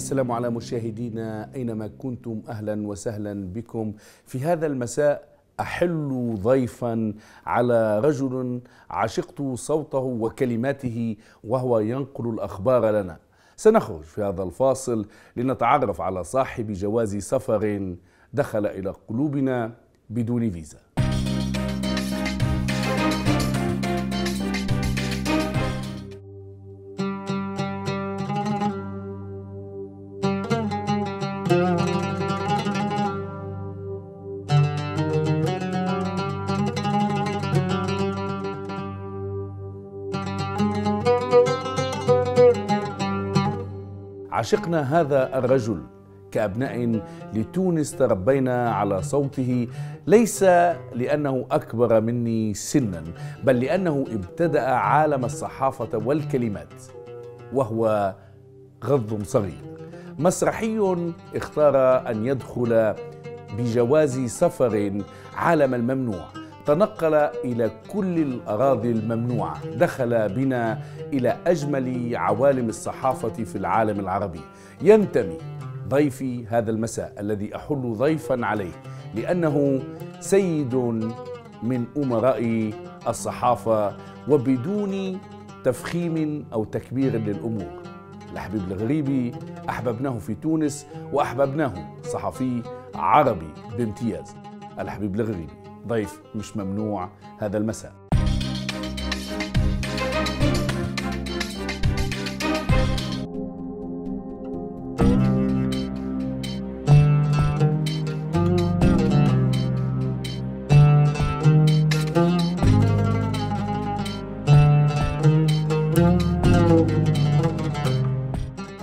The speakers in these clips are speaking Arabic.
السلام على مشاهدينا أينما كنتم، أهلا وسهلا بكم في هذا المساء. أحل ضيفا على رجل عشقت صوته وكلماته وهو ينقل الأخبار لنا. سنخرج في هذا الفاصل لنتعرف على صاحب جواز سفر دخل إلى قلوبنا بدون فيزا. عشقنا هذا الرجل كأبناء لتونس، تربينا على صوته، ليس لأنه أكبر مني سنا، بل لأنه ابتدأ عالم الصحافة والكلمات وهو غض صغير. مسرحي اختار أن يدخل بجواز سفر عالم الممنوع، تنقل إلى كل الأراضي الممنوعة، دخل بنا إلى أجمل عوالم الصحافة في العالم العربي. ينتمي ضيفي هذا المساء الذي أحل ضيفا عليه لأنه سيد من أمراء الصحافة وبدون تفخيم أو تكبير للأمور. الحبيب الغريبي أحببناه في تونس وأحببناه صحفي عربي بامتياز. الحبيب الغريبي ضيف مش ممنوع هذا المساء.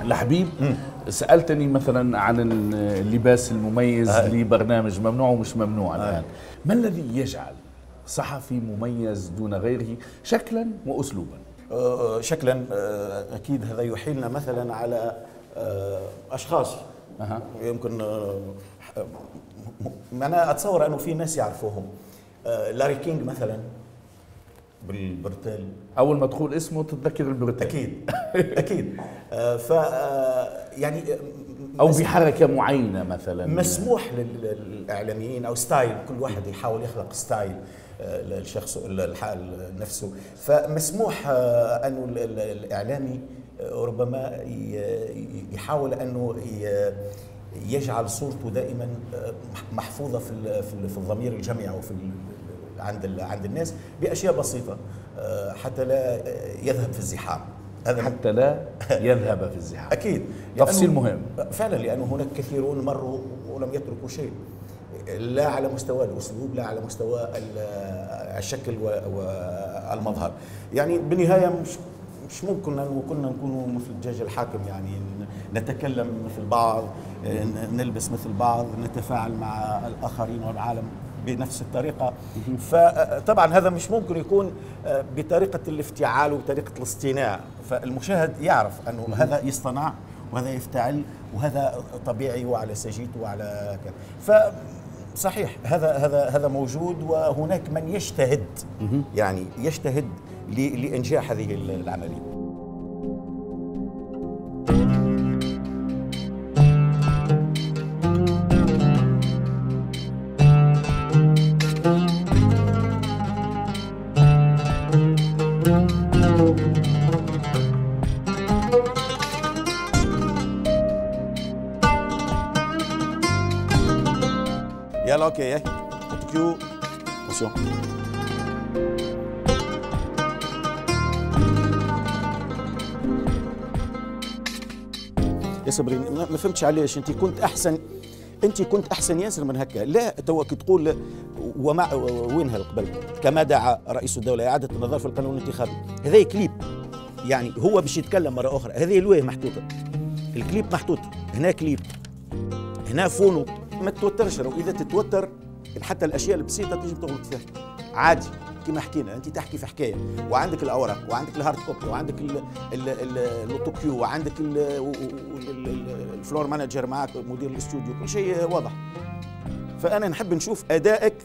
الحبيب، سألتني مثلا عن اللباس المميز لبرنامج ممنوع ومش ممنوع الآن. ما الذي يجعل صحفي مميز دون غيره شكلا وأسلوبا؟ شكلا أكيد هذا يحيلنا مثلا على أشخاص يمكن أنا أتصور أنه في ناس يعرفوهم. لاري كينج مثلا بالبرتال، أول ما تقول اسمه تتذكر البرتال. أكيد أكيد. يعني أو بحركة معينة مثلا مسموح للإعلاميين أو ستايل، كل واحد يحاول يخلق ستايل للشخص نفسه، فمسموح أنه الإعلامي ربما يحاول أنه يجعل صورته دائما محفوظة في الضمير الجمعي أو في عند الناس بأشياء بسيطة حتى لا يذهب في الزحام. حتى لا يذهب في الزحام. أكيد، تفصيل مهم فعلا، لأنه هناك كثيرون مروا ولم يتركوا شيء، لا على مستوى الأسلوب، لا على مستوى الشكل والمظهر. يعني بالنهاية مش ممكن أن كنا نكون مثل الدجاج الحاكم، يعني نتكلم مثل بعض، نلبس مثل بعض، نتفاعل مع الآخرين والعالم بنفس الطريقة. فطبعا هذا مش ممكن يكون بطريقة الافتعال وبطريقة الاصطناع، فالمشاهد يعرف أنه هذا يصطنع وهذا يفتعل وهذا طبيعي وعلى سجيته وعلى كذا. فصحيح هذا موجود، وهناك من يجتهد، يعني يجتهد لإنجاح هذه العملية. يلا اوكي، كيو attention. يا صبرين، ما فهمتش علاش انت كنت احسن ياسر من هكا. لا توا كي تقول ومع وينها قبل كما دعا رئيس الدوله اعاده النظر في القانون الانتخابي، هذا كليب، يعني هو باش يتكلم مره اخرى. هذه الويه محطوطه، الكليب محطوط هنا، كليب هنا فونو. ما تتوترش، واذا تتوتر حتى الاشياء البسيطه تجي تغلط فيها عادي. كما حكينا، انت تحكي في حكايه وعندك الاوراق وعندك الهارد كوبي وعندك الاوتوكيو وعندك الفلور مانجر معك، مدير الاستوديو، كل شيء واضح. فانا نحب نشوف ادائك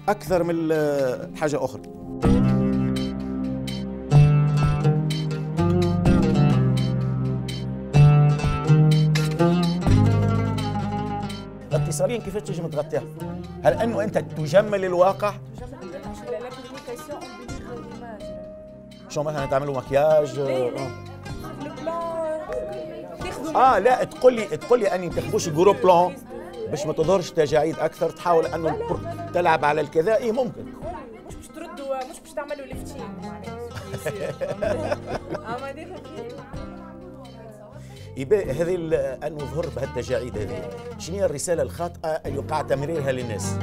اكثر من حاجه اخرى. الإسرائيليين كيفاش تنجم تغطيها؟ هل أنه أنت تجمل الواقع؟ شو مثلا تعملوا مكياج؟ لا تقول لي أني تاخذوش جرو بلان باش ما تظهرش تجاعيد أكثر، تحاول أنه تلعب على الكذا. إيه ممكن مش باش تردوا، مش باش تعملوا ليفتين هذه أن نظهر بهالتجاعيد هذه. شنو هي الرسالة الخاطئة اللي وقع تمريرها للناس؟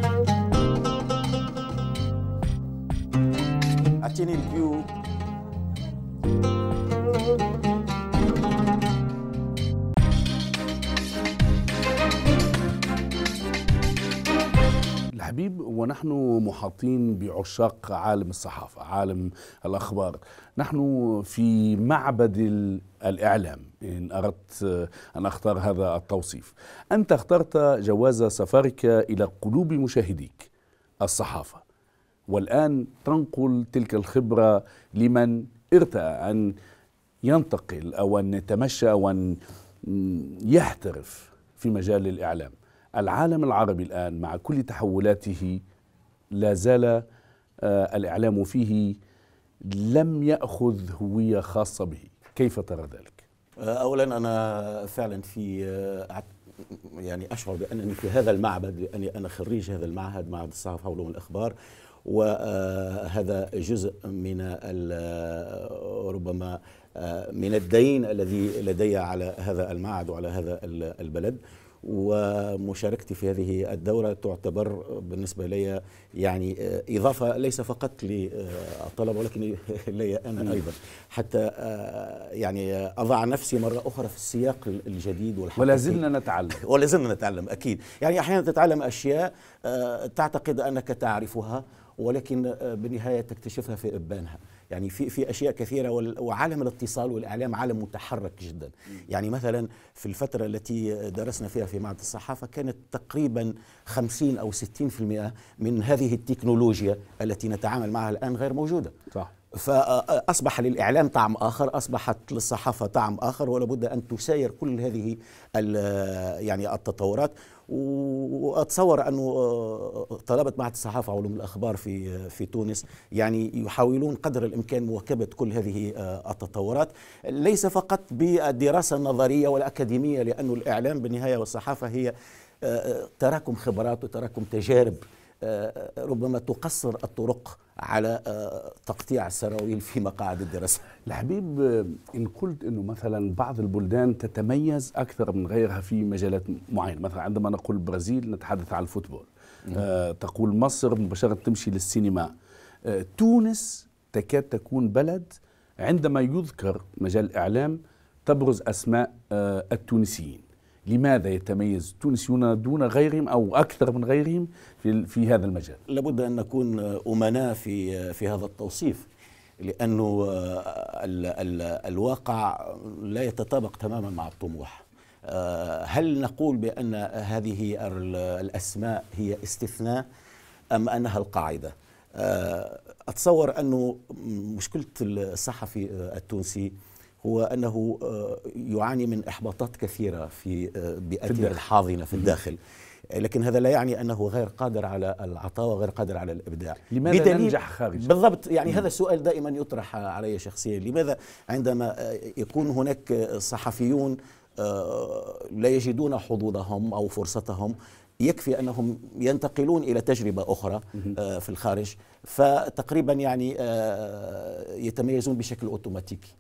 أعطيني الكيو. الحبيب، ونحن محاطين بعشاق عالم الصحافة، عالم الأخبار، نحن في معبد الإعلام إن أردت أن أختار هذا التوصيف. أنت اخترت جواز سفرك إلى قلوب مشاهديك الصحافة، والآن تنقل تلك الخبرة لمن ارتأى أن ينتقل أو أن يتمشى أو أن يحترف في مجال الإعلام. العالم العربي الآن مع كل تحولاته لا زال الإعلام فيه لم يأخذ هوية خاصة به، كيف ترى ذلك؟ أولا أنا فعلا يعني أشعر بأنني في هذا المعبد، لأني أنا خريج هذا المعهد، معهد الصحافة وعلوم الأخبار، وهذا جزء من ربما من الدين الذي لدي على هذا المعهد وعلى هذا البلد. ومشاركتي في هذه الدورة تعتبر بالنسبة لي يعني إضافة ليس فقط للطلبة ولكن لي أنا أيضا، حتى يعني أضع نفسي مرة أخرى في السياق الجديد والحقيقي. ولا زلنا نتعلم أكيد. يعني أحيانا تتعلم أشياء تعتقد أنك تعرفها، ولكن بالنهاية تكتشفها في إبانها. يعني في أشياء كثيرة، وعالم الاتصال والإعلام عالم متحرك جدا. يعني مثلا في الفترة التي درسنا فيها في معهد الصحافة كانت تقريبا 50 أو 60% من هذه التكنولوجيا التي نتعامل معها الآن غير موجودة. صح. فأصبح للإعلام طعم آخر، أصبحت للصحافة طعم آخر، ولا بد أن تساير كل هذه يعني التطورات. وأتصور أنه طلبة معهد الصحافة وعلوم الأخبار في تونس يعني يحاولون قدر الإمكان مواكبة كل هذه التطورات، ليس فقط بالدراسة النظرية والأكاديمية، لأن الإعلام بالنهاية والصحافة هي تراكم خبرات وتراكم تجارب ربما تقصر الطرق على تقطيع السراويل في مقاعد الدراسة. الحبيب، إن قلت أنه مثلا بعض البلدان تتميز أكثر من غيرها في مجالات معينة، مثلا عندما نقول البرازيل نتحدث عن الفوتبول، تقول مصر مباشرة تمشي للسينما، تونس تكاد تكون بلد عندما يذكر مجال الإعلام تبرز أسماء التونسيين. لماذا يتميز التونسيون دون غيرهم أو أكثر من غيرهم في هذا المجال؟ لابد أن نكون أمناء في هذا التوصيف، لأنه الواقع لا يتطابق تماما مع الطموح. هل نقول بأن هذه الأسماء هي استثناء أم أنها القاعدة؟ أتصور أنه مشكلة الصحفي التونسي هو أنه يعاني من إحباطات كثيرة في بيئته الحاضنة في الداخل، لكن هذا لا يعني أنه غير قادر على العطاء وغير قادر على الإبداع. لماذا ننجح خارج؟ بالضبط، يعني هذا السؤال دائما يطرح علي شخصيا. لماذا عندما يكون هناك صحفيون لا يجدون حظوظهم أو فرصتهم، يكفي أنهم ينتقلون إلى تجربة أخرى في الخارج فتقريبا يعني يتميزون بشكل أوتوماتيكي.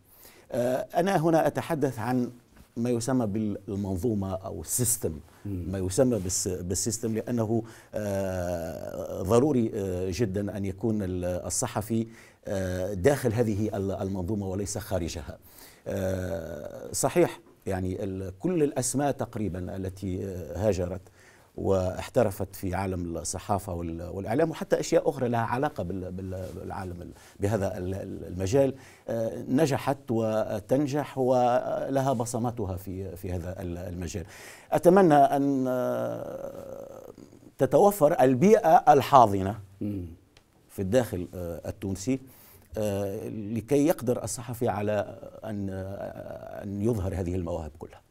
أنا هنا أتحدث عن ما يسمى بالمنظومة أو السيستم، ما يسمى بالسيستم، لأنه ضروري جدا أن يكون الصحفي داخل هذه المنظومة وليس خارجها. صحيح يعني كل الأسماء تقريبا التي هاجرت واحترفت في عالم الصحافة والإعلام وحتى أشياء أخرى لها علاقة بالعالم بهذا المجال نجحت وتنجح ولها بصماتها في هذا المجال. أتمنى أن تتوفر البيئة الحاضنة في الداخل التونسي لكي يقدر الصحفي على أن يظهر هذه المواهب كلها.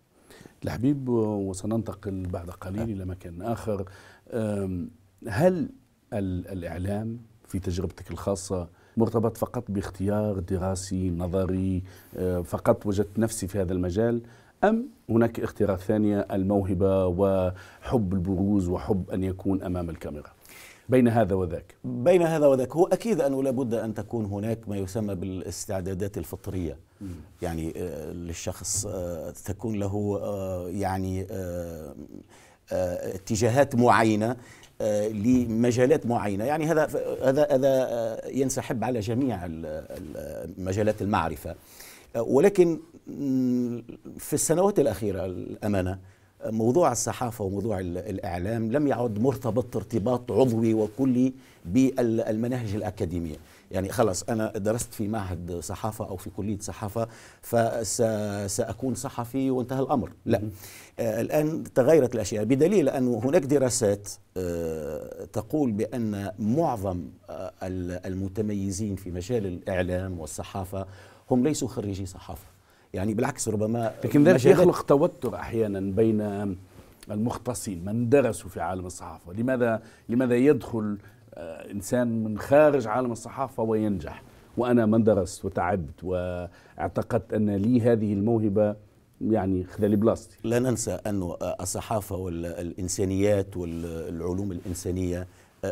الحبيب، وسننتقل بعد قليل إلى مكان آخر. هل الإعلام في تجربتك الخاصة مرتبط فقط باختيار دراسي نظري، فقط وجدت نفسي في هذا المجال، أم هناك اختيارات ثانية، الموهبة وحب البروز وحب أن يكون أمام الكاميرا؟ بين هذا وذاك، بين هذا وذاك، هو أكيد أنه لابد أن تكون هناك ما يسمى بالاستعدادات الفطرية. يعني للشخص تكون له يعني اتجاهات معينة لمجالات معينة. يعني هذا ينسحب على جميع مجالات المعرفة. ولكن في السنوات الأخيرة الأمانة موضوع الصحافة وموضوع الإعلام لم يعد مرتبط ارتباط عضوي وكلي بالمناهج الأكاديمية. يعني خلاص أنا درست في معهد صحافة أو في كلية صحافة فسأكون صحفي وانتهى الأمر. لا، الآن تغيرت الأشياء، بدليل أن هناك دراسات تقول بأن معظم المتميزين في مجال الإعلام والصحافة هم ليسوا خريجي صحافة. يعني بالعكس، ربما لكن ذلك يخلق توتر أحيانا بين المختصين من درسوا في عالم الصحافة. لماذا يدخل إنسان من خارج عالم الصحافة وينجح، وأنا من درست وتعبت واعتقدت أن لي هذه الموهبة، يعني خذلي بلاصتي؟ لا ننسى أن الصحافة والإنسانيات والعلوم الإنسانية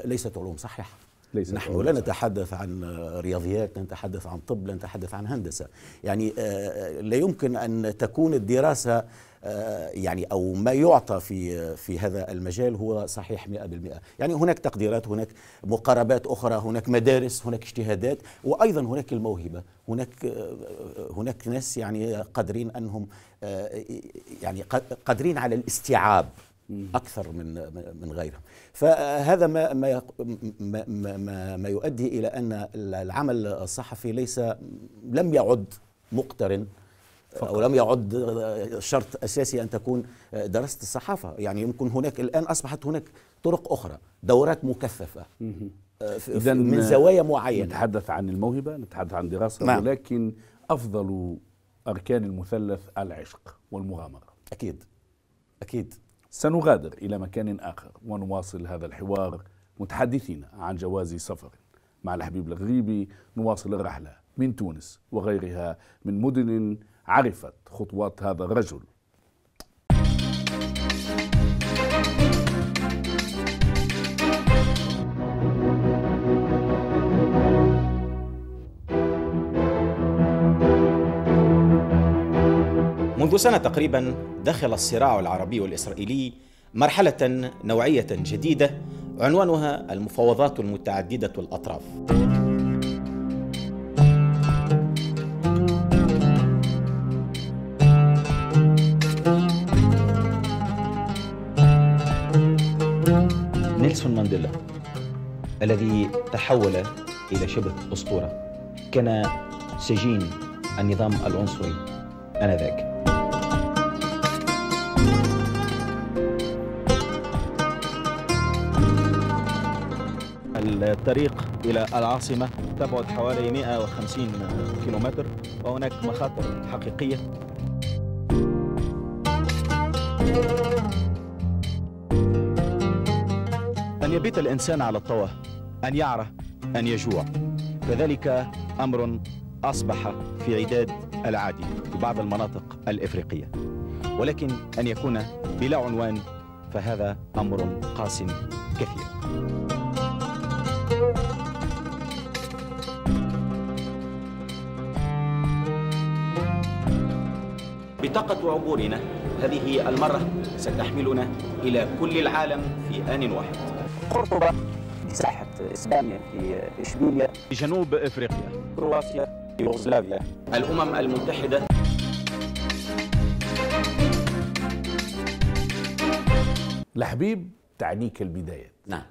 ليست علوم صحيحة. نحن لا نتحدث عن رياضيات، لا نتحدث عن طب، لا نتحدث عن هندسة. يعني لا يمكن أن تكون الدراسة يعني أو ما يعطى في هذا المجال هو صحيح 100%. يعني هناك تقديرات، هناك مقاربات أخرى، هناك مدارس، هناك اجتهادات، وأيضا هناك الموهبة. هناك ناس يعني قادرين أنهم يعني قادرين على الاستيعاب أكثر من غيرهم. فهذا ما يؤدي إلى أن العمل الصحفي لم يعد مقترن أو لم يعد شرط أساسي أن تكون درست الصحافة. يعني يمكن هناك الآن أصبحت هناك طرق أخرى، دورات مكثفة من زوايا معينة. نتحدث عن الموهبة، نتحدث عن دراسة، نعم. ولكن أفضل أركان المثلث العشق والمغامرة. أكيد. سنغادر إلى مكان آخر ونواصل هذا الحوار متحدثين عن جواز سفر مع الحبيب الغريبي. نواصل الرحلة من تونس وغيرها من مدن عرفت خطوات هذا الرجل. منذ سنة تقريبا دخل الصراع العربي والإسرائيلي مرحلة نوعية جديدة عنوانها المفاوضات المتعددة الأطراف. نيلسون مانديلا الذي تحول إلى شبه أسطورة كان سجين النظام العنصري آنذاك. الطريق إلى العاصمة تبعد حوالي 150 كيلومتر، وهناك مخاطر حقيقية. أن يبيت الإنسان على الطوى، أن يعرى، أن يجوع، فذلك أمر أصبح في عداد العادي في بعض المناطق الإفريقية، ولكن أن يكون بلا عنوان فهذا أمر قاس كثير. بطاقة عبورنا هذه المرة ستحملنا إلى كل العالم في آن واحد. قرطبة مساحة إسبانيا في إشبيلية في جنوب إفريقيا، كرواتيا، يوغوسلافيا، الأمم المتحدة. الحبيب تعنيك البداية. نعم،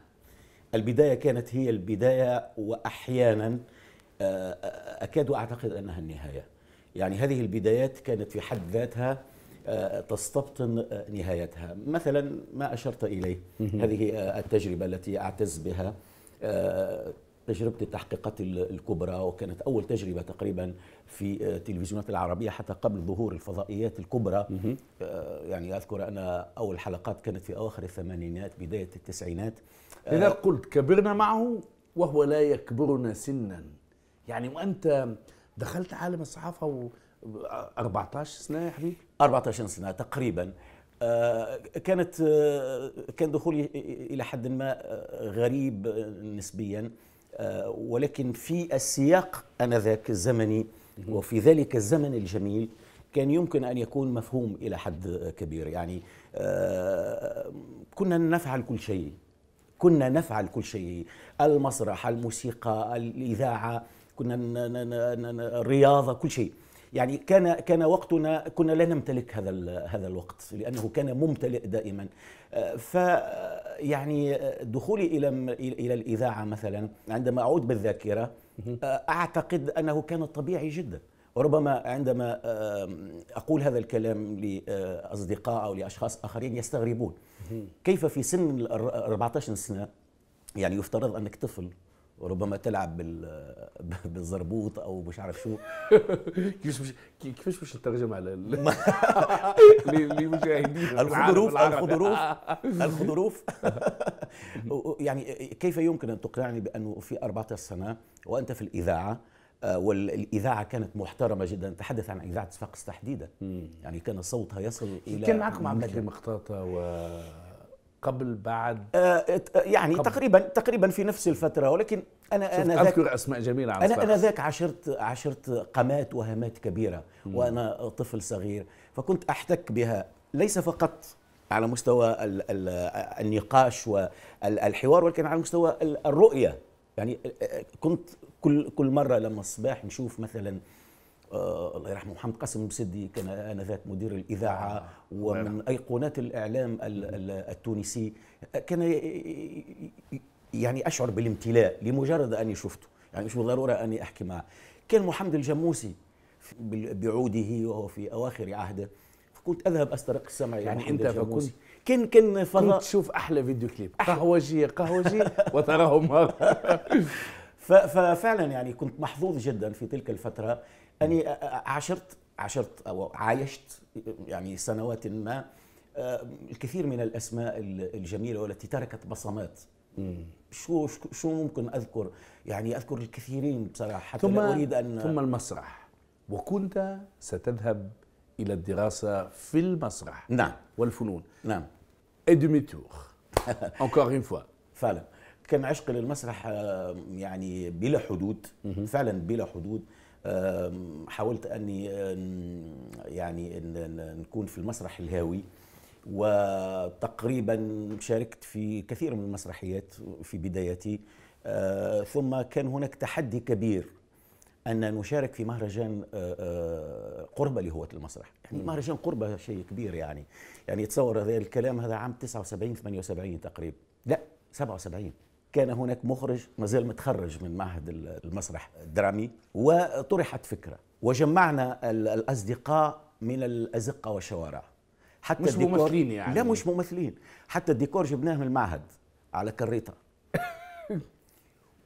البداية كانت هي البداية، وأحيانا أكاد أعتقد أنها النهاية. يعني هذه البدايات كانت في حد ذاتها تستبطن نهايتها. مثلا ما أشرت إليه، هذه التجربة التي أعتز بها تجربة التحقيقات الكبرى، وكانت أول تجربة تقريبا في التلفزيونات العربية حتى قبل ظهور الفضائيات الكبرى. يعني أذكر أن أول حلقات كانت في أواخر الثمانينات بداية التسعينات. إذا قلت كبرنا معه وهو لا يكبرنا سنا، يعني وأنت دخلت عالم الصحافة 14 سنة يا حبيبي؟ 14 سنة تقريبا. كان دخولي إلى حد ما غريب نسبيا، ولكن في السياق آنذاك الزمني وفي ذلك الزمن الجميل كان يمكن أن يكون مفهوم إلى حد كبير. يعني كنا نفعل كل شيء، المسرح، الموسيقى، الإذاعة، كنا الرياضة، كل شيء. يعني كان وقتنا، كنا لا نمتلك هذا الوقت لأنه كان ممتلئ دائما. يعني دخولي إلى الإذاعة مثلا، عندما أعود بالذاكرة أعتقد أنه كان طبيعي جدا. وربما عندما أقول هذا الكلام لأصدقاء أو لأشخاص آخرين يستغربون كيف في سن 14 سنة، يعني يفترض أنك طفل وربما تلعب بالزربوط او مش عارف شو. كيفاش باش نترجم على للمشاهدين؟ الخضروف. يعني كيف يمكن ان تقنعني بانه في 14 سنه وانت في الاذاعه، والاذاعه كانت محترمه جدا، نتحدث عن اذاعه صفاقس تحديدا، يعني كان صوتها يصل الى، كان معكم عبد الكريم مخطاطة قبل بعد؟ يعني تقريبا في نفس الفتره، ولكن انا اذكر اسماء جميله عن انا ذاك عشرت قامات وهامات كبيره وانا طفل صغير، فكنت احتك بها ليس فقط على مستوى النقاش والحوار، ولكن على مستوى الرؤيه. يعني كنت كل مره لما الصباح نشوف مثلا الله يرحمه محمد قاسم بسدي، كان آنذاك مدير الإذاعة ومن أيقونات الإعلام التونسي، كان يعني أشعر بالامتلاء لمجرد أني شفته، يعني مش بالضرورة أني أحكي معه. كان محمد الجموسي بعوده وهو في أواخر عهده، فكنت أذهب أسترق السمع. يعني أنت فكنت كان فضاء، كنت تشوف أحلى فيديو كليب قهوجي وتراه مرة. ففعلا يعني كنت محظوظ جدا في تلك الفترة أني عاشرت أو عايشت يعني سنوات ما الكثير من الأسماء الجميلة والتي تركت بصمات. شو ممكن أذكر؟ يعني أذكر الكثيرين بصراحة، حتى لا أريد أن. ثم المسرح، وكنت ستذهب إلى الدراسة في المسرح. نعم. والفنون. نعم. ادمي تور encore une fois. فعلا كان عشق للمسرح يعني بلا حدود، فعلا بلا حدود. حاولت أني يعني أن نكون في المسرح الهاوي، وتقريبا شاركت في كثير من المسرحيات في بدايتي. ثم كان هناك تحدي كبير أن نشارك في مهرجان قربة لهواة المسرح. يعني مهرجان قربة شيء كبير، يعني تصور هذا الكلام، هذا عام 79 78 تقريبا، لا 77. كان هناك مخرج ما زال متخرج من معهد المسرح الدرامي، وطرحت فكرة وجمعنا الأصدقاء من الأزقة والشوارع، حتى مش ممثلين يعني. لا مش ممثلين، حتى الديكور جبناه من المعهد على كريطة.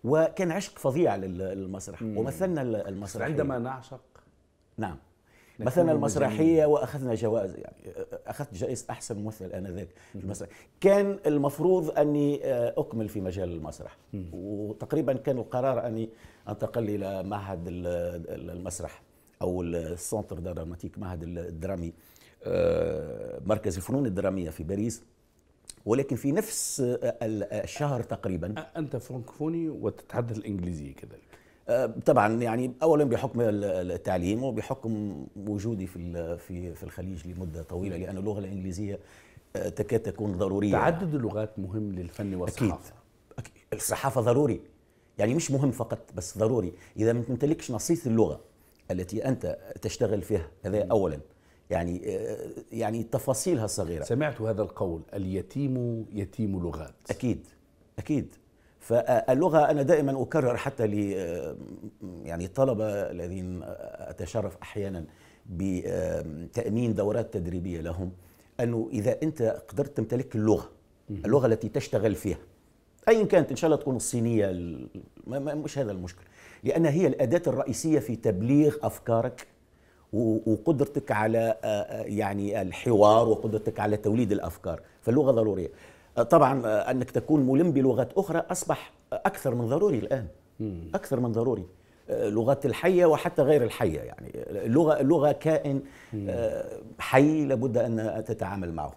وكان عشق فظيع للمسرح، ومثلنا المسرحية. عندما نعشق، نعم، مثلنا المسرحية وأخذنا جوائز، يعني أخذت جائزة أحسن ممثل آنذاك في المسرح. كان المفروض أني أكمل في مجال المسرح، وتقريبا كان القرار أني أنتقل إلى معهد المسرح أو السنتر دراماتيك، معهد الدرامي، مركز الفنون الدرامية في باريس. ولكن في نفس الشهر تقريبا. أنت فرنكفوني وتتحدث الإنجليزية كذلك؟ طبعا، يعني اولا بحكم التعليم وبحكم وجودي في الخليج لمده طويله، لان اللغه الانجليزيه تكاد تكون ضروريه. تعدد اللغات مهم للفن والصحافه. أكيد. الصحافه ضروري، يعني مش مهم فقط بس ضروري. اذا ما تمتلكش نصيص اللغه التي انت تشتغل فيها، هذا اولا، يعني تفاصيلها الصغيره. سمعت هذا القول: اليتيم يتيم لغات. اكيد. فاللغة أنا دائما أكرر حتى يعني الطلبة الذين أتشرف أحيانا بتأمين دورات تدريبية لهم، أنه إذا أنت قدرت تمتلك اللغة التي تشتغل فيها، أيا كانت، إن شاء الله تكون الصينية، مش هذا المشكل، لأنها هي الأداة الرئيسية في تبليغ أفكارك وقدرتك على يعني الحوار وقدرتك على توليد الأفكار، فاللغة ضرورية. طبعا أنك تكون ملم بلغات أخرى أصبح أكثر من ضروري الآن، أكثر من ضروري. لغات الحية وحتى غير الحية، يعني اللغة كائن حي لابد أن تتعامل معه.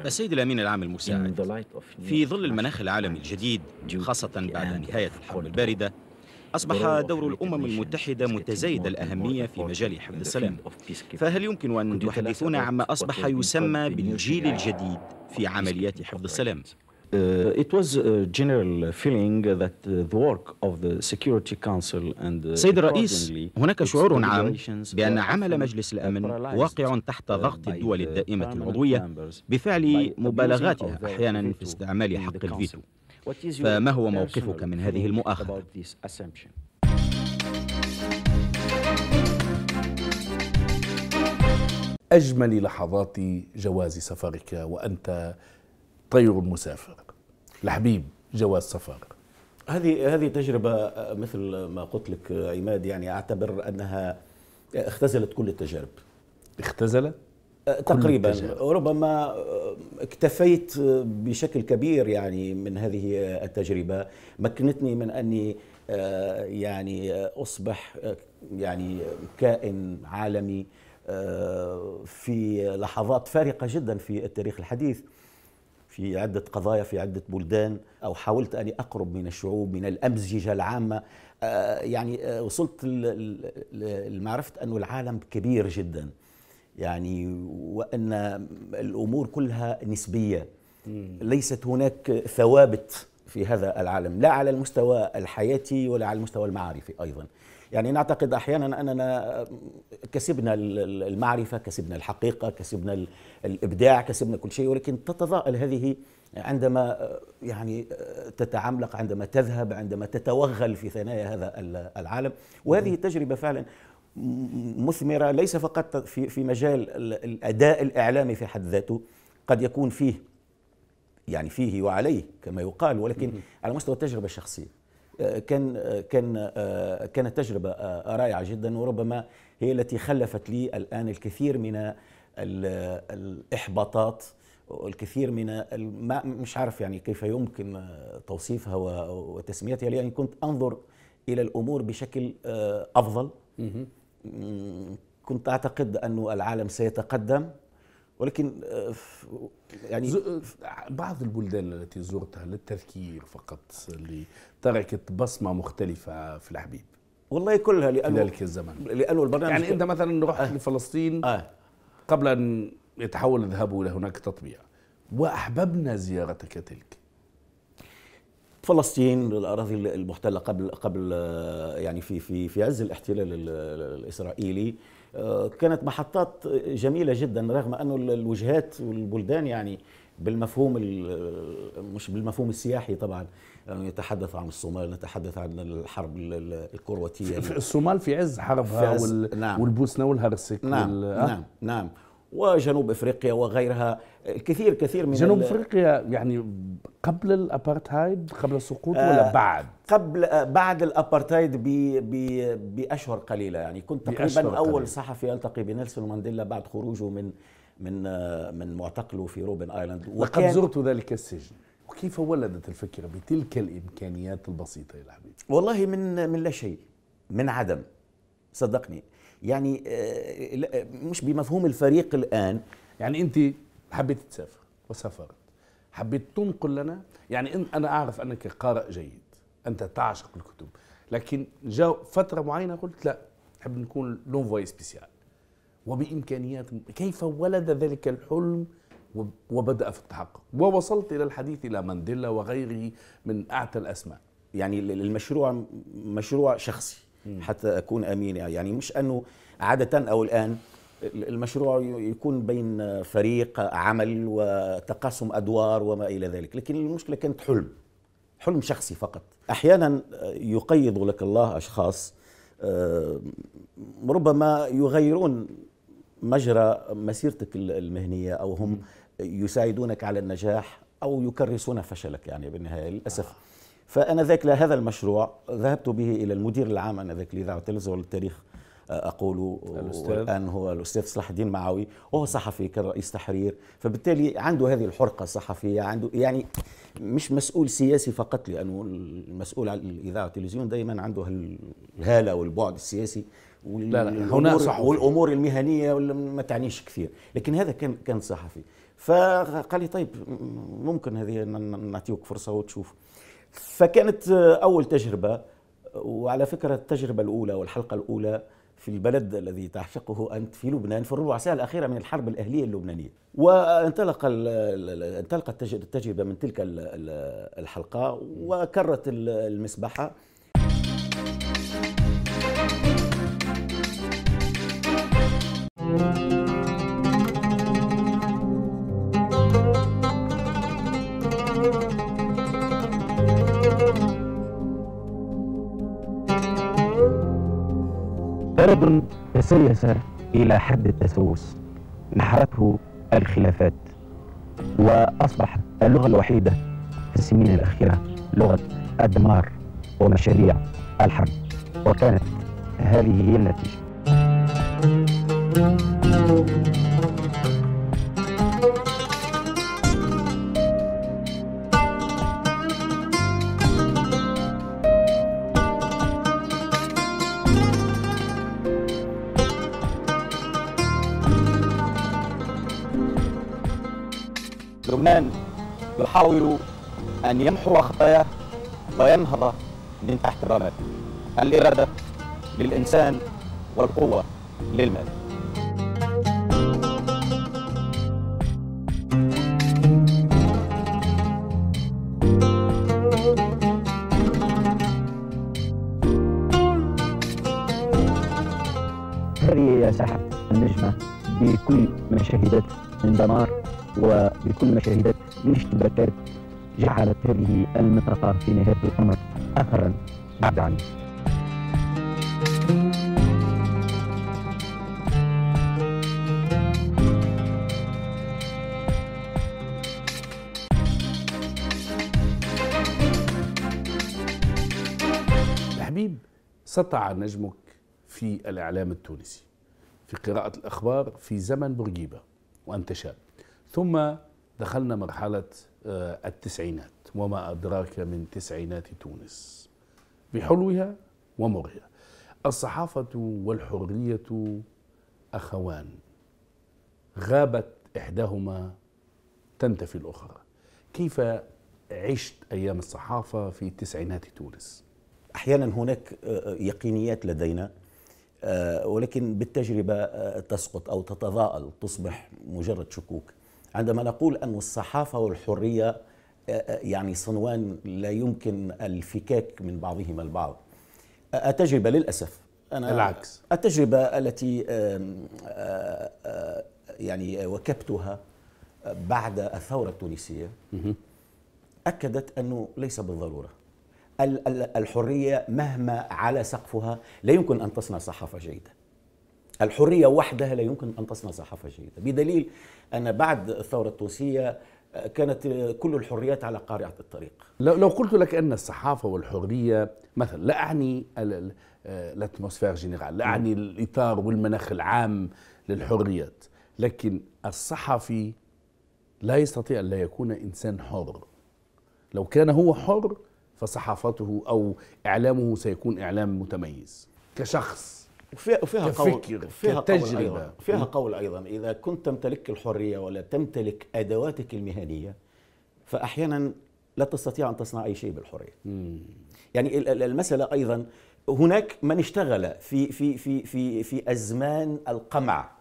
السيد الأمين العام المساعد، في ظل المناخ العالمي الجديد خاصة بعد نهاية الحرب الباردة، أصبح دور الأمم المتحدة متزايد الأهمية في مجال حفظ السلام، فهل يمكن أن تحدثونا عما أصبح يسمى بالجيل الجديد في عمليات حفظ السلام؟ It was a general feeling that the work of the Security Council and سيد الرئيس، هناك شعور عام بأن عمل مجلس الأمن واقع تحت ضغط الدول الدائمة العضوية بفعل مبالغاتها أحيانا في استعمال حق الفيتو، فما هو موقفك من هذه المؤاخذة؟ أجمل لحظات جواز سفرك وأنت طير مسافر، لحبيب جواز سفر. هذه تجربة مثل ما قلت لك عماد، يعني أعتبر أنها اختزلت كل التجارب. اختزلت؟ تقريبا. ربما اكتفيت بشكل كبير يعني من هذه التجربة، مكنتني من أني يعني أصبح يعني كائن عالمي في لحظات فارقة جدا في التاريخ الحديث، في عدة قضايا، في عدة بلدان، أو حاولت أن أقرب من الشعوب، من الأمزجة العامة. يعني وصلت لمعرفة أن العالم كبير جدا، يعني وأن الأمور كلها نسبية، ليست هناك ثوابت في هذا العالم، لا على المستوى الحياتي ولا على المستوى المعرفي أيضا. يعني نعتقد أحيانا أننا كسبنا المعرفة، كسبنا الحقيقة، كسبنا الإبداع، كسبنا كل شيء، ولكن تتضاءل هذه عندما يعني تتعملق، عندما تذهب، عندما تتوغل في ثنايا هذا العالم. وهذه التجربة فعلا مثمرة، ليس فقط في مجال الأداء الإعلامي في حد ذاته، قد يكون فيه وعليه كما يقال، ولكن على مستوى التجربة الشخصية كانت تجربة رائعة جدا، وربما هي التي خلفت لي الآن الكثير من الإحباطات والكثير من مش عارف يعني كيف يمكن توصيفها وتسميتها، لأني كنت أنظر إلى الأمور بشكل أفضل. كنت أعتقد أن العالم سيتقدم، ولكن يعني بعض البلدان التي زرتها للتذكير فقط اللي تركت بصمة مختلفة في الحبيب؟ والله كلها، لأنه ذلك الزمن، لأنه البرنامج يعني أنت مثلا رحت لفلسطين قبل أن يتحول الذهاب إلى هناك تطبيع، وأحببنا زيارتك تلك. فلسطين، الأراضي المحتلة قبل يعني في عز الاحتلال الإسرائيلي، كانت محطات جميلة جدا، رغم أنه الوجهات والبلدان يعني بالمفهوم مش بالمفهوم السياحي طبعا، يعني نتحدث عن الصومال، نتحدث عن الحرب الكرواتية. الصومال في عز حربها نعم. والبوسنة والهرسك نعم وجنوب افريقيا وغيرها، كثير من جنوب افريقيا يعني قبل الابارتهايد، قبل السقوط ولا بعد؟ بعد الابارتهايد باشهر قليله، يعني كنت تقريبا اول صحفي التقي بنيلسون مانديلا بعد خروجه من معتقله في روبن ايلاند. لقد زرت ذلك السجن، وكيف ولدت الفكره بتلك الامكانيات البسيطه يا حبيبي؟ والله من لا شيء، من عدم، صدقني، يعني مش بمفهوم الفريق الآن. يعني أنت حبيت تسافر وسافرت، حبيت تنقل لنا، يعني أنا أعرف أنك قارئ جيد، أنت تعشق الكتب، لكن جاء فترة معينة قلت لا، نحب نكون لونفوي سبيسيال، وبإمكانيات. كيف ولد ذلك الحلم وبدأ في التحقق، ووصلت إلى الحديث إلى مانديلا وغيره من أعتى الأسماء؟ يعني المشروع مشروع شخصي حتى أكون أمين، يعني مش أنه عادة أو الآن المشروع يكون بين فريق عمل وتقاسم أدوار وما إلى ذلك، لكن المشكلة كانت حلم شخصي فقط. أحيانا يقيض لك الله أشخاص ربما يغيرون مجرى مسيرتك المهنية، أو هم يساعدونك على النجاح أو يكرسون فشلك يعني بالنهاية للأسف. فأنا ذاك لهذا المشروع ذهبت به إلى المدير العام أنا ذاك لإذاعة والتلفزيون والتاريخ أقول، والآن هو الأستاذ صلاح الدين معاوي، وهو صحفي كان رئيس تحرير، فبالتالي عنده هذه الحرقة الصحفية، عنده يعني مش مسؤول سياسي فقط، لأنه المسؤول عن الإذاعة والتلفزيون دائما عنده الهالة والبعد السياسي والأمور المهنية ما تعنيش كثير، لكن هذا كان صحفي. فقال لي طيب ممكن هذه نعطيك فرصة وتشوف. فكانت أول تجربة، وعلى فكرة التجربة الأولى والحلقة الأولى في البلد الذي تعشقه أنت في لبنان في الربع ساعة الأخيرة من الحرب الأهلية اللبنانية. انطلقت التجربة من تلك الحلقة وكرت المسبحة. بلد تسيس إلى حد التسوس، نحرته الخلافات، وأصبحت اللغة الوحيدة في السنين الأخيرة لغة الدمار ومشاريع الحرب، وكانت هذه هي النتيجة. لبنان يحاول أن يمحو خطاياه وينهض من تحت الرماد. الإرادة للإنسان والقوة للمال. هذه هي ساحة النجمة بكل ما شهدت من دمار وبكل ما شهدت من اشتباكات جعلت هذه المنطقة في نهاية الأمر أثرا بعد عنه. الحبيب، سطع نجمك في الإعلام التونسي في قراءة الأخبار في زمن بورقيبة وأنت شاب، ثم دخلنا مرحلة التسعينات، وما أدراك من تسعينات تونس بحلوها ومرها. الصحافة والحرية أخوان، غابت إحداهما تنتفي الأخرى. كيف عشت أيام الصحافة في تسعينات تونس؟ أحيانا هناك يقينيات لدينا، ولكن بالتجربة تسقط أو تتضاءل، تصبح مجرد شكوك. عندما نقول أن الصحافة والحرية يعني صنوان لا يمكن الفكاك من بعضهما البعض. التجربة للأسف العكس، التجربة التي يعني وكبتها بعد الثورة التونسية أكدت أنه ليس بالضرورة الحرية مهما على سقفها لا يمكن أن تصنع صحافة جيدة. الحرية وحدها لا يمكن أن تصنع صحافة جيدة، بدليل أن بعد الثورة التونسية كانت كل الحريات على قارعة الطريق. لو قلت لك أن الصحافة والحرية مثلا، لا أعني الاتموسفير جينيرال، لا أعني الإطار والمناخ العام للحريات، لكن الصحفي لا يستطيع أن لا يكون إنسان حر. لو كان هو حر فصحافته أو إعلامه سيكون إعلام متميز كشخص، وفيها كفكر، كتجربة. فيها قول أيضا إذا كنت تمتلك الحرية ولا تمتلك أدواتك المهنية فأحيانا لا تستطيع أن تصنع أي شيء بالحرية. يعني المسألة أيضا هناك من اشتغل في أزمان القمع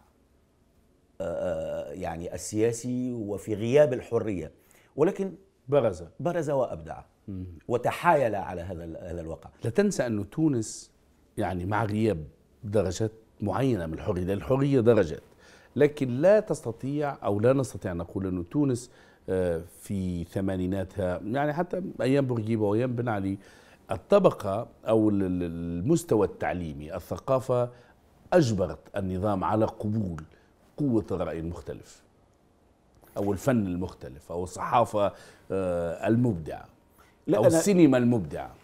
يعني السياسي وفي غياب الحرية، ولكن برز وأبدع وتحايل على هذا الواقع. لا تنسى أن تونس يعني مع غياب درجات معينة من الحرية، الحرية درجات، لكن لا تستطيع أو لا نستطيع أن نقول أن تونس في ثمانيناتها، يعني حتى أيام بورقيبة وأيام بن علي، الطبقة أو المستوى التعليمي، الثقافة أجبرت النظام على قبول قوة الرأي المختلف أو الفن المختلف أو الصحافة المبدعة أو السينما المبدعة،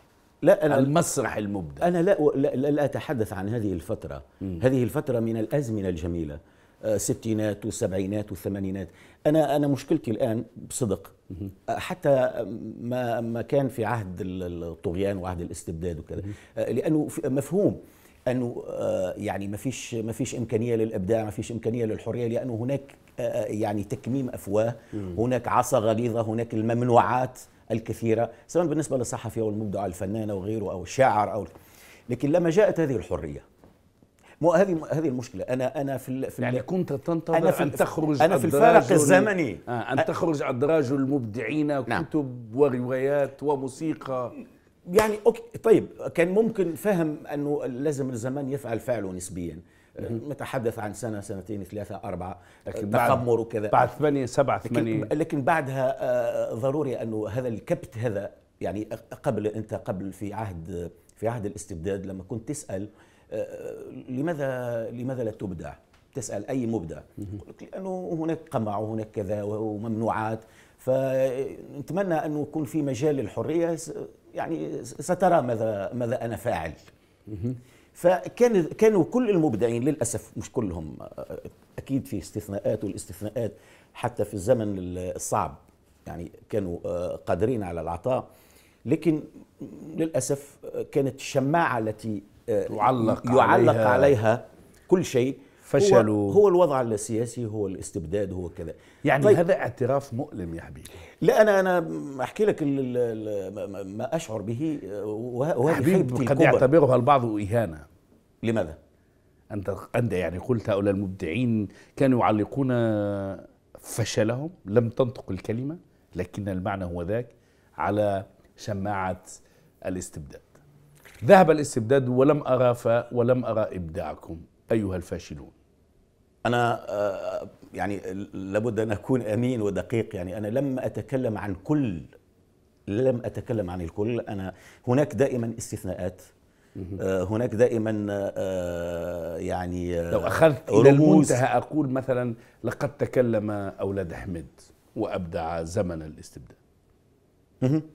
لا المسرح المبدع؟ أنا لا أتحدث عن هذه الفترة. هذه الفترة من الأزمنة الجميلة، الستينات والسبعينات والثمانينات. أنا مشكلتي الآن بصدق حتى ما كان في عهد الطغيان وعهد الاستبداد وكذا، لأنه مفهوم أنه يعني ما فيش إمكانية للإبداع، ما فيش إمكانية للحرية، لأنه هناك يعني تكميم أفواه، هناك عصا غليظة، هناك الممنوعات الكثيرة، سواء بالنسبة للصحفي أو المبدع أو الفنان أو غيره أو الشاعر أو. لكن لما جاءت هذه الحرية، هذه المشكلة. أنا في يعني كنت تنتظر أن تخرج أنا في الفارق الزمني أن تخرج أدراج المبدعين، نعم. كتب وروايات وموسيقى. يعني أوكي، طيب كان ممكن فهم أنه لازم الزمان يفعل فعله نسبيا، نتحدث عن سنة سنتين ثلاثة أربعة تخمر وكذا، بعد 8 7 8. لكن بعدها ضروري أنه هذا الكبت هذا، يعني قبل في عهد الاستبداد لما كنت تسأل لماذا لا تبدع؟ تسأل أي مبدع لأنه هناك قمع وهناك كذا وممنوعات، فنتمنى أنه يكون في مجال للحرية، يعني سترى ماذا أنا فاعل. كانوا كل المبدعين للأسف، مش كلهم أكيد، في استثناءات، والاستثناءات حتى في الزمن الصعب يعني كانوا قادرين على العطاء، لكن للأسف كانت الشماعة التي يعلق عليها كل شيء فشلوا. هو الوضع السياسي، هو الاستبداد، هو كذا. يعني طيب، هذا اعتراف مؤلم يا حبيبي. لا أنا أحكي لك ما أشعر به، وهذه خيبتي قد يعتبرها البعض إهانة. لماذا؟ أنت يعني قلت هؤلاء المبدعين كانوا يعلقون فشلهم، لم تنطق الكلمة لكن المعنى هو ذاك، على شماعة الاستبداد. ذهب الاستبداد ولم أرى إبداعكم أيها الفاشلون. أنا يعني لابد أن أكون أمين ودقيق، يعني أنا لم أتكلم عن الكل. أنا هناك دائما استثناءات، هناك دائما يعني لو أخذت إلى المنتهى أقول مثلا لقد تكلم أولاد حمد وأبدع زمن الاستبداد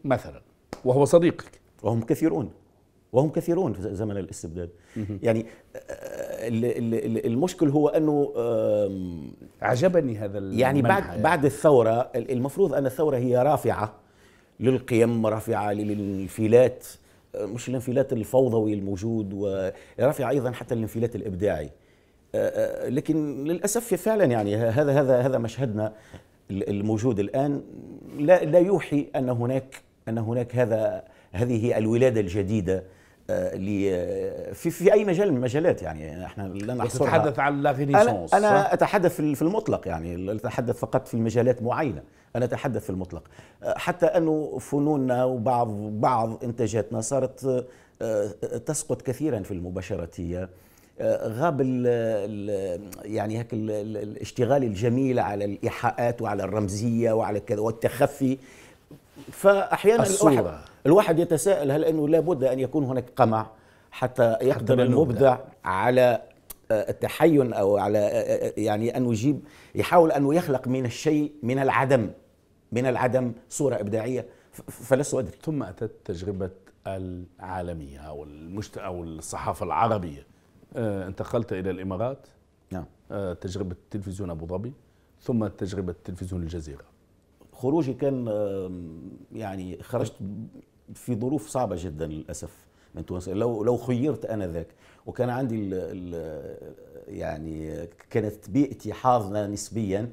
مثلا، وهو صديقك. وهم كثيرون في زمن الاستبداد. يعني المشكل هو أنه أعجبني هذا يعني بعد الثورة، المفروض أن الثورة هي رافعة للقيم، رافعة للانفلات، مش الانفلات الفوضوي الموجود، ورافعة أيضا حتى الانفلات الإبداعي. لكن للأسف فعلا يعني هذا مشهدنا الموجود الآن لا يوحي أن هناك هذه الولادة الجديدة في أي مجال من المجالات. يعني احنا لا نحصرها. تتحدث عن لا رينيسانس. أنا أتحدث في المطلق، يعني لا أتحدث فقط في مجالات معينة، أنا أتحدث في المطلق. حتى أنه فنوننا وبعض إنتاجاتنا صارت تسقط كثيرا في المباشراتية. غاب يعني هيك الاشتغال الجميل على الإيحاءات وعلى الرمزية وعلى كذا والتخفي. فأحيانا الواحد يتساءل هل أنه لابد أن يكون هناك قمع حتى يقدر المبدع على التحين أو على يعني أن يحاول أن يخلق من الشيء من العدم صورة إبداعية. فلست أدري. ثم أتت تجربة العالمية أو الصحافة العربية. انتقلت إلى الإمارات. نعم. تجربة تلفزيون أبو ظبي، ثم تجربة تلفزيون الجزيرة. خروجي كان يعني خرجت في ظروف صعبة جدا للأسف من تونس. لو خيرت آنذاك وكان عندي يعني كانت بيئتي حاضنة نسبيا،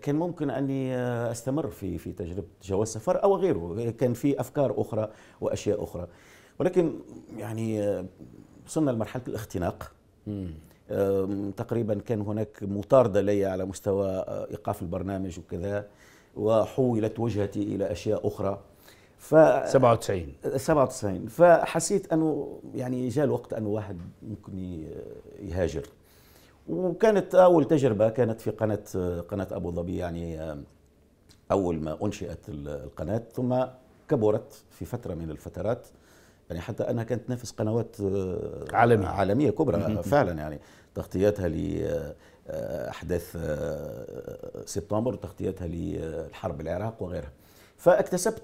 كان ممكن أني أستمر في تجربة جواز سفر أو غيره. كان في أفكار أخرى وأشياء أخرى، ولكن يعني وصلنا لمرحلة الاختناق. تقريبا كان هناك مطاردة لي على مستوى إيقاف البرنامج وكذا، وحولت وجهتي إلى أشياء أخرى. 97 فحسيت أنه يعني جاء الوقت أنه واحد ممكن يهاجر. وكانت أول تجربة كانت في قناة أبو ظبي، يعني أول ما أنشئت القناة، ثم كبرت في فترة من الفترات يعني حتى أنها كانت تنافس قنوات عالمية كبرى فعلا، يعني تغطياتها لأحداث سبتمبر وتغطياتها للحرب العراق وغيرها. فاكتسبت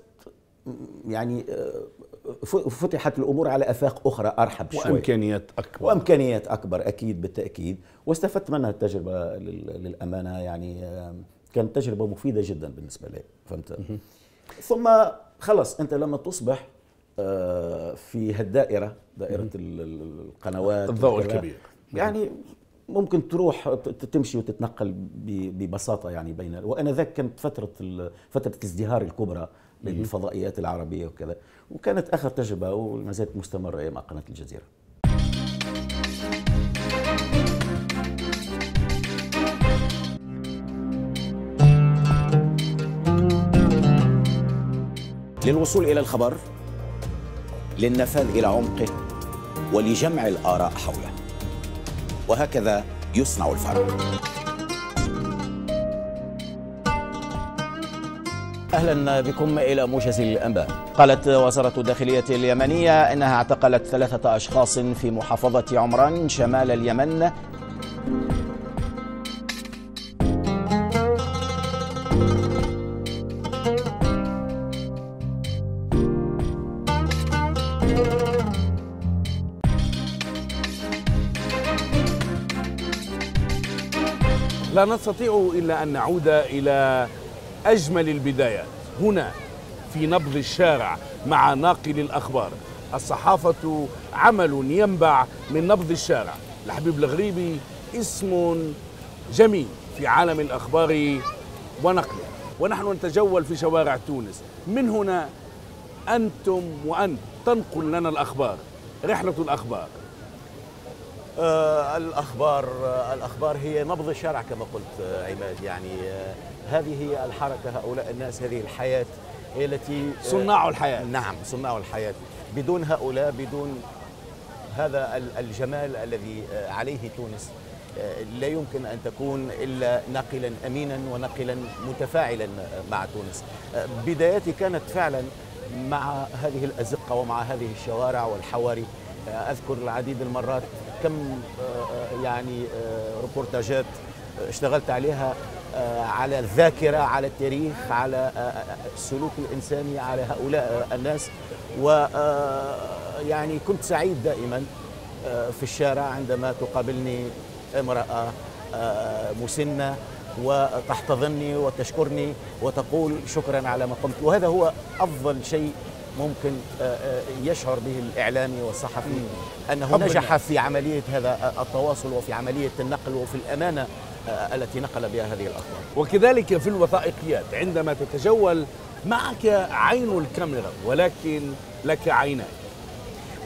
يعني فتحت الأمور على آفاق أخرى أرحب شوي وإمكانيات أكبر أكيد بالتأكيد، واستفدت منها التجربة للأمانة. يعني كانت تجربة مفيدة جدا بالنسبة لي، فهمت. ثم خلص أنت لما تصبح في هالدائرة، دائرة القنوات الضوء الكبير، يعني ممكن تروح تمشي وتتنقل ببساطة يعني بين، وأنا ذاك كانت فترة الازدهار الكبرى للفضائيات العربية وكذا، وكانت آخر تجربة وما زالت مستمرة مع قناة الجزيرة. للوصول إلى الخبر، للنفاذ إلى عمقه، ولجمع الآراء حوله، وهكذا يصنع الفرق. أهلا بكم إلى موجز الأنباء. قالت وزارة الداخلية اليمنية إنها اعتقلت 3 أشخاص في محافظة عمران شمال اليمن لا نستطيع إلا أن نعود إلى أجمل البدايات هنا في نبض الشارع مع ناقل الأخبار. الصحافة عمل ينبع من نبض الشارع. الحبيب الغريبي اسم جميل في عالم الأخبار ونقلها، ونحن نتجول في شوارع تونس. من هنا أنتم وأنت تنقل لنا الأخبار، رحلة الأخبار. الأخبار هي نبض الشارع كما قلت عماد. يعني هذه هي الحركة، هؤلاء الناس، هذه الحياة هي التي صناع الحياة. نعم، صناع الحياة. بدون هؤلاء، بدون هذا الجمال الذي عليه تونس، لا يمكن أن تكون إلا ناقلا أمينا وناقلا متفاعلا مع تونس. بداياتي كانت فعلا مع هذه الأزقة ومع هذه الشوارع والحواري. أذكر العديد المرات كم يعني ريبورتاجات اشتغلت عليها على الذاكرة، على التاريخ، على السلوك الإنساني، على هؤلاء الناس. ويعني كنت سعيد دائما في الشارع عندما تقابلني امرأة مسنة وتحتضنني وتشكرني وتقول شكرا على ما قمت. وهذا هو أفضل شيء ممكن يشعر به الإعلامي والصحفي، أنه نجح في عملية هذا التواصل وفي عملية النقل وفي الأمانة التي نقل بها هذه الأخبار. وكذلك في الوثائقيات، عندما تتجول معك عين الكاميرا ولكن لك عينان.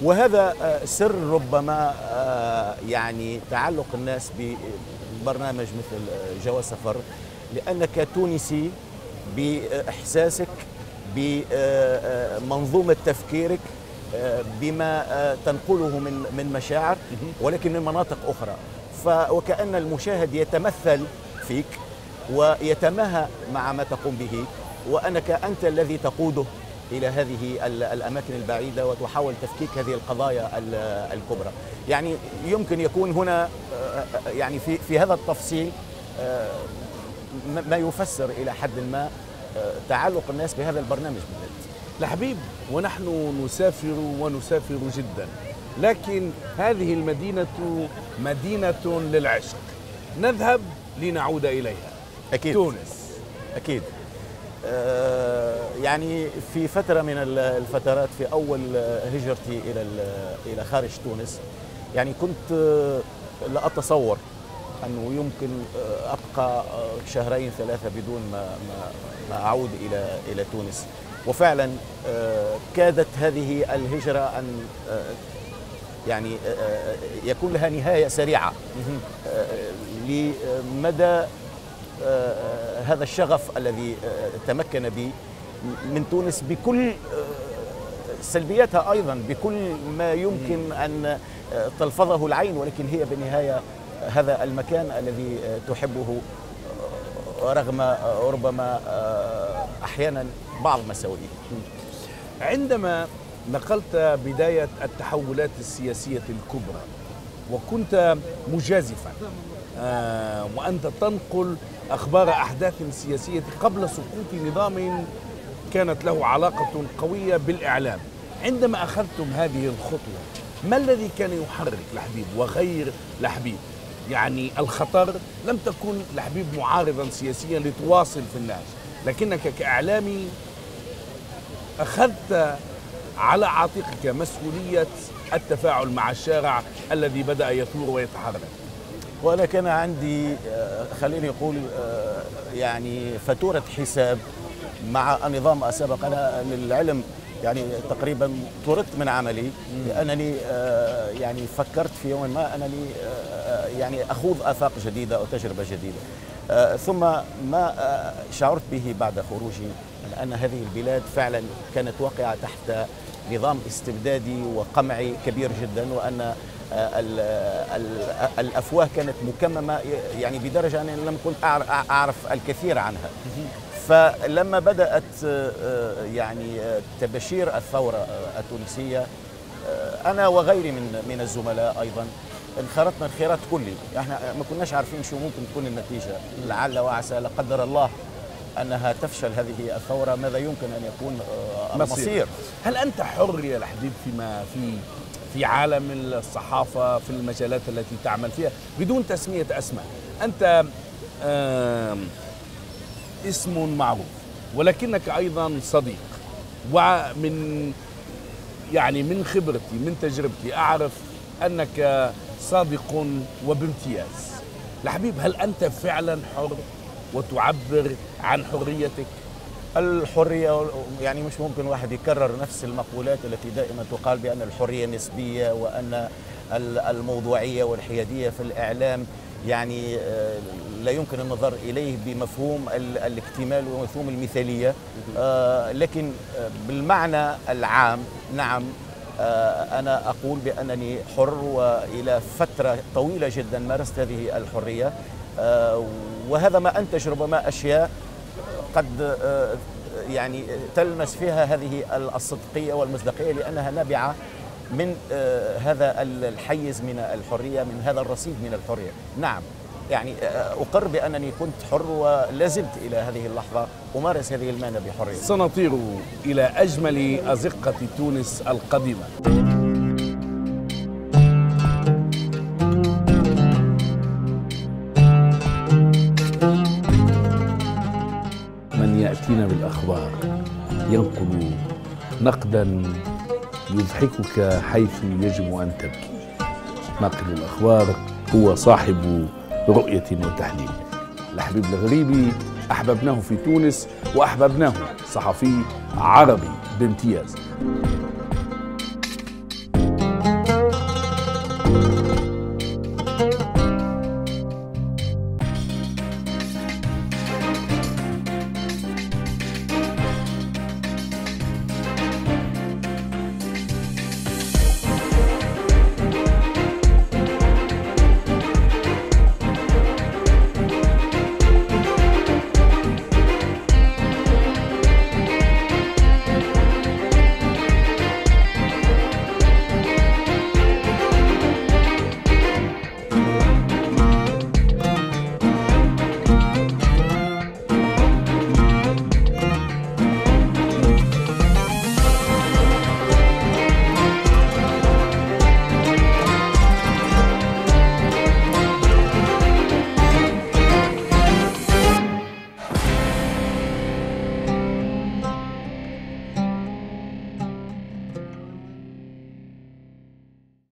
وهذا سر ربما يعني تعلق الناس ببرنامج مثل جواز سفر، لأنك تونسي بإحساسك، بمنظومة تفكيرك، بما تنقله من مشاعر، ولكن من مناطق أخرى. وكأن المشاهد يتمثل فيك ويتماهى مع ما تقوم به، وأنك أنت الذي تقوده إلى هذه الأماكن البعيدة وتحاول تفكيك هذه القضايا الكبرى. يعني يمكن يكون هنا يعني في هذا التفصيل ما يفسر إلى حد ما تعلق الناس بهذا البرنامج بالذات. الحبيب، ونحن نسافر جدا، لكن هذه المدينة مدينة للعشق، نذهب لنعود إليها. أكيد. تونس. أكيد. يعني في فترة من الفترات، في أول هجرتي إلى خارج تونس، يعني كنت لا أتصور أنه يمكن أبقى 2-3 بدون ما أعود إلى تونس. وفعلا كادت هذه الهجرة أن يعني يكون لها نهاية سريعة لمدى هذا الشغف الذي تمكن بي من تونس بكل سلبياتها، أيضا بكل ما يمكن أن تلفظه العين، ولكن هي بالنهاية هذا المكان الذي تحبه رغم ربما أحيانا بعض مساوئه. عندما نقلت بداية التحولات السياسية الكبرى وكنت مجازفا وأنت تنقل أخبار أحداث سياسية قبل سقوط نظام كانت له علاقة قوية بالإعلام. عندما أخذتم هذه الخطوة ما الذي كان يحرك لحبيب وغير لحبيب؟ يعني الخطر لم تكن لحبيب معارضا سياسيا لتواصل في الناس، لكنك كإعلامي أخذت على عاتقك مسؤولية التفاعل مع الشارع الذي بدأ يثور ويتحرك. وأنا كان عندي خليني أقول يعني فاتورة حساب مع النظام السابق. أنا للعلم يعني تقريبا طردت من عملي لأنني يعني فكرت في يوم ما أنني يعني أخوض آفاق جديدة أو تجربة جديدة، ثم ما شعرت به بعد خروجي أن هذه البلاد فعلا كانت واقعة تحت نظام استبدادي وقمعي كبير جدا، وأن الأفواه كانت مكممة يعني بدرجة أنني لم كنت أعرف الكثير عنها. فلما بدأت يعني تبشير الثورة التونسية أنا وغيري من الزملاء أيضا انخرطنا انخراط كلي. احنا ما كناش عارفين شو ممكن تكون النتيجة، لعل وعسى لا قدر الله أنها تفشل هذه الثورة، ماذا يمكن أن يكون المصير؟ هل أنت حر يا لحبيب فيما في عالم الصحافة في المجالات التي تعمل فيها بدون تسمية أسماء؟ أنت اسم معروف ولكنك أيضا صديق، ومن يعني من خبرتي من تجربتي أعرف أنك صادق وبامتياز. لحبيب، هل أنت فعلا حر وتعبر عن حريتك؟ الحرية يعني مش ممكن واحد يكرر نفس المقولات التي دائما تقال بأن الحرية نسبية وأن الموضوعية والحيادية في الإعلام يعني لا يمكن النظر إليه بمفهوم الاكتمال ومفهوم المثالية، لكن بالمعنى العام نعم أنا أقول بأنني حر، وإلى فترة طويلة جدا مارست هذه الحرية، وهذا ما أنتج ربما أشياء قد يعني تلمس فيها هذه الصدقية والمصداقية لأنها نابعة من هذا الحيز من الحرية، من هذا الرصيد من الحرية. نعم يعني أقر بأنني كنت حر ولا زلت إلى هذه اللحظة أمارس هذه المهنة بحرية. سنطير إلى أجمل أزقة تونس القديمة. من يأتينا بالأخبار ينقل نقدا يضحكك حيث يجب أن تبكي. ناقل الأخبار هو صاحب رؤية وتحليل. لحبيب الغريبي أحببناه في تونس وأحببناه صحفي عربي بامتياز.